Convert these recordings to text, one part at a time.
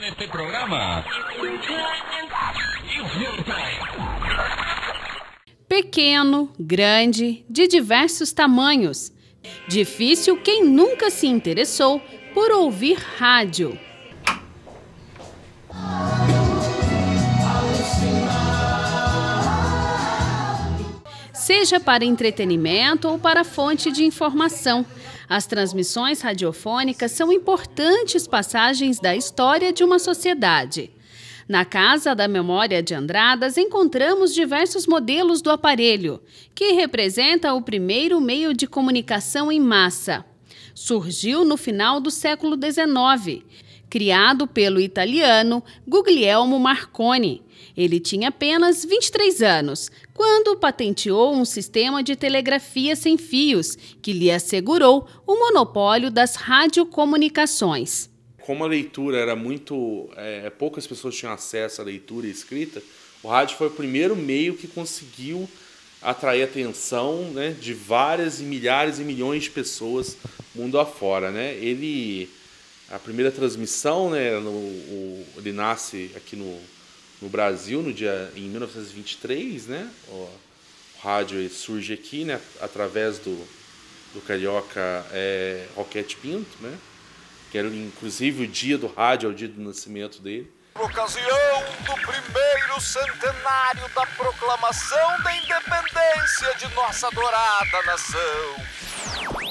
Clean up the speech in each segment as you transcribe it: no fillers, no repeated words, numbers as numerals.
Neste programa. Pequeno, grande, de diversos tamanhos. Difícil quem nunca se interessou por ouvir rádio. Seja para entretenimento ou para fonte de informação, as transmissões radiofônicas são importantes passagens da história de uma sociedade. Na Casa da Memória de Andradas encontramos diversos modelos do aparelho, que representa o primeiro meio de comunicação em massa. Surgiu no final do século XIX, criado pelo italiano Guglielmo Marconi. Ele tinha apenas 23 anos, quando patenteou um sistema de telegrafia sem fios, que lhe assegurou o monopólio das radiocomunicações. Como a leitura era muito... poucas pessoas tinham acesso à leitura e escrita, o rádio foi o primeiro meio que conseguiu atrair a atenção, né, de várias e milhares e milhões de pessoas mundo afora, né? A primeira transmissão, né, ele nasce aqui no Brasil em 1923, né? O rádio surge aqui, né, através do carioca Roquete Pinto, né? Que era inclusive o dia do rádio, é o dia do nascimento dele. Por ocasião do primeiro centenário da proclamação da independência de nossa adorada nação.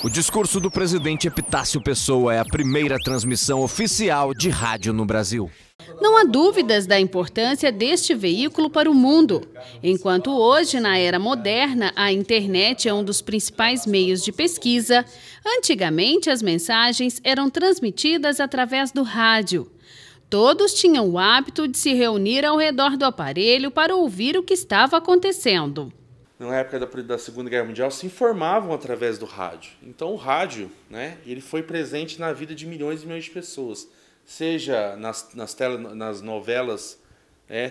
O discurso do presidente Epitácio Pessoa é a primeira transmissão oficial de rádio no Brasil. Não há dúvidas da importância deste veículo para o mundo. Enquanto hoje, na era moderna, a internet é um dos principais meios de pesquisa, antigamente as mensagens eram transmitidas através do rádio. Todos tinham o hábito de se reunir ao redor do aparelho para ouvir o que estava acontecendo. Na época da Segunda Guerra Mundial, se informavam através do rádio. Então o rádio, né, ele foi presente na vida de milhões e milhões de pessoas. Seja nas novelas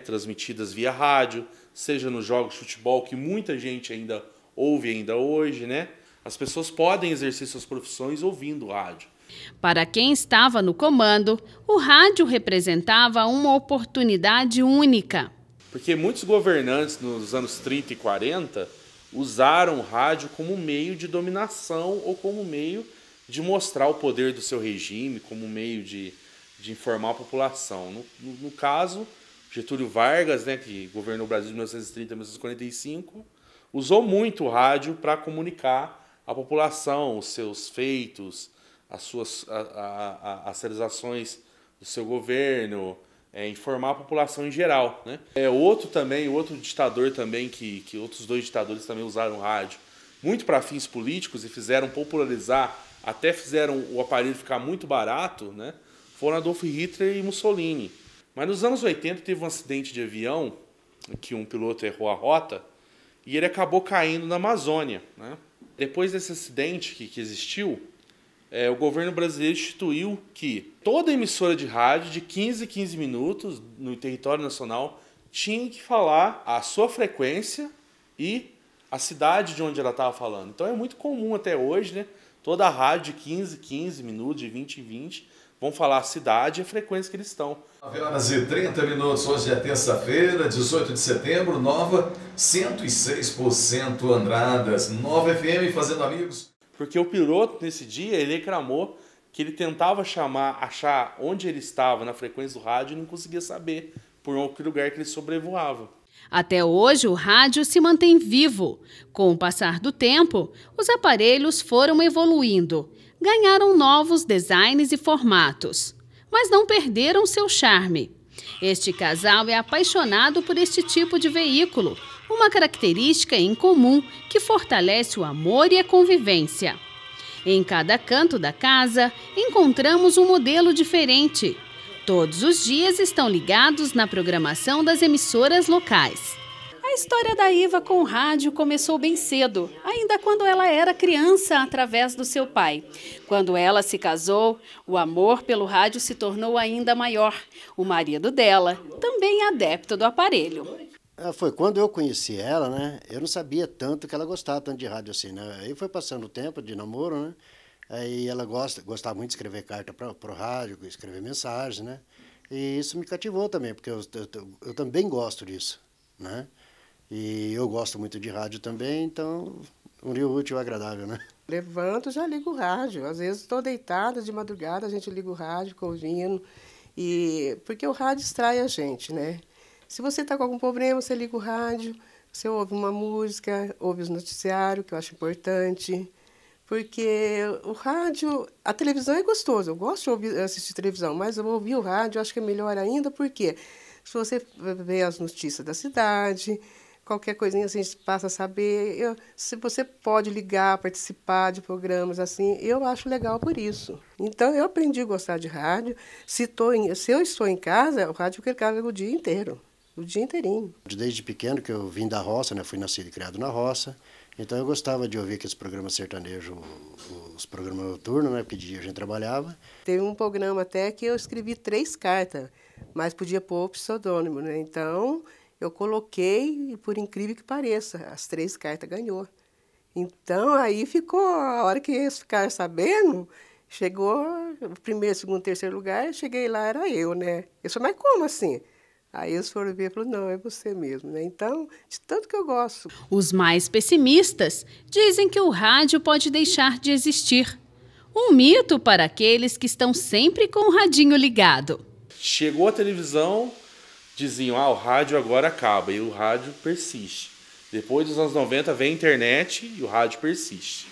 transmitidas via rádio, seja nos jogos de futebol, que muita gente ainda ouve ainda hoje, né? As pessoas podem exercer suas profissões ouvindo rádio. Para quem estava no comando, o rádio representava uma oportunidade única. Porque muitos governantes nos anos 30 e 40 usaram o rádio como meio de dominação ou como meio de mostrar o poder do seu regime, como meio de informar a população. No caso, Getúlio Vargas, né, que governou o Brasil de 1930 a 1945, usou muito o rádio para comunicar à população os seus feitos, as realizações do seu governo, informar a população em geral, né? Outro ditador também, que outros dois ditadores também usaram o rádio muito para fins políticos e fizeram popularizar, até fizeram o aparelho ficar muito barato, né? Foram Adolf Hitler e Mussolini. Mas nos anos 80 teve um acidente de avião, que um piloto errou a rota, e ele acabou caindo na Amazônia, né? Depois desse acidente que existiu, o governo brasileiro instituiu que toda emissora de rádio de 15 em 15 minutos no território nacional tinha que falar a sua frequência e a cidade de onde ela estava falando. Então é muito comum até hoje, né? Toda a rádio de 15 em 15 minutos, de 20 em 20, vão falar a cidade e a frequência que eles estão. 9h30, hoje é terça-feira, 18 de setembro, Nova 106% Andradas, Nova FM fazendo amigos. Porque o piloto, nesse dia, ele reclamou que ele tentava achar onde ele estava na frequência do rádio e não conseguia saber por que lugar que ele sobrevoava. Até hoje, o rádio se mantém vivo. Com o passar do tempo, os aparelhos foram evoluindo, ganharam novos designs e formatos, mas não perderam seu charme. Este casal é apaixonado por este tipo de veículo, uma característica em comum que fortalece o amor e a convivência. Em cada canto da casa, encontramos um modelo diferente. Todos os dias estão ligados na programação das emissoras locais. A história da Iva com o rádio começou bem cedo, ainda quando ela era criança, através do seu pai. Quando ela se casou, o amor pelo rádio se tornou ainda maior. O marido dela, também adepto do aparelho. Foi quando eu conheci ela, né? Eu não sabia tanto que ela gostava tanto de rádio assim, né? Aí foi passando o tempo de namoro, né? Aí ela gostava muito de escrever carta para o rádio, escrever mensagem, né? E isso me cativou também, porque eu também gosto disso, né? E eu gosto muito de rádio também, então uniu o útil ao agradável, né? Levanto, já ligo o rádio. Às vezes estou deitada de madrugada, a gente liga o rádio, fica ouvindo. Porque o rádio distrai a gente, né? Se você está com algum problema, você liga o rádio, você ouve uma música, ouve os noticiários, que eu acho importante. Porque o rádio, a televisão é gostoso, eu gosto de assistir televisão, mas eu ouvir o rádio eu acho que é melhor ainda, porque se você vê as notícias da cidade, qualquer coisinha assim, a gente passa a saber. Se você pode ligar, participar de programas assim, eu acho legal por isso. Então, eu aprendi a gostar de rádio. Se eu estou em casa, o rádio eu quero o dia inteiro, o dia inteirinho. Desde pequeno, que eu vim da roça, né? Fui nascido e criado na roça, então eu gostava de ouvir aqueles programas sertanejos, os programas noturnos, né? Porque de dia a gente trabalhava. Teve um programa até que eu escrevi 3 cartas, mas podia pôr o pseudônimo, né? Então, eu coloquei, e por incrível que pareça, as 3 cartas ganhou. Então, aí ficou, a hora que eles ficaram sabendo, chegou o primeiro, segundo, terceiro lugar, cheguei lá, era eu, né? Eu falei, mas como assim? Aí eles foram ver e falaram, não, é você mesmo, né? Então, de tanto que eu gosto. Os mais pessimistas dizem que o rádio pode deixar de existir. Um mito para aqueles que estão sempre com o radinho ligado. Chegou a televisão, diziam, o rádio agora acaba, e o rádio persiste. Depois dos anos 90 vem a internet e o rádio persiste.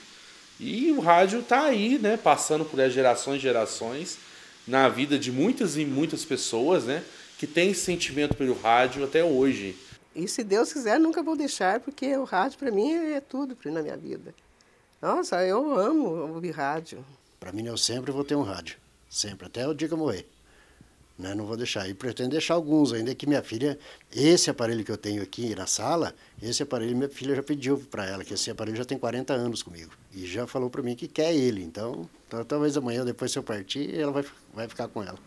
E o rádio está aí, né, passando por gerações e gerações, na vida de muitas e muitas pessoas, né, que têm esse sentimento pelo rádio até hoje. E se Deus quiser, nunca vou deixar, porque o rádio para mim é tudo na minha vida. Nossa, eu amo ouvir rádio. Para mim, eu sempre vou ter um rádio, sempre, até o dia que eu morrer. Né? Não vou deixar. E pretendo deixar alguns, ainda que minha filha, esse aparelho que eu tenho aqui na sala, esse aparelho minha filha já pediu para ela, que esse aparelho já tem 40 anos comigo. E já falou para mim que quer ele. Então talvez amanhã, depois se eu partir, ela vai ficar com ela.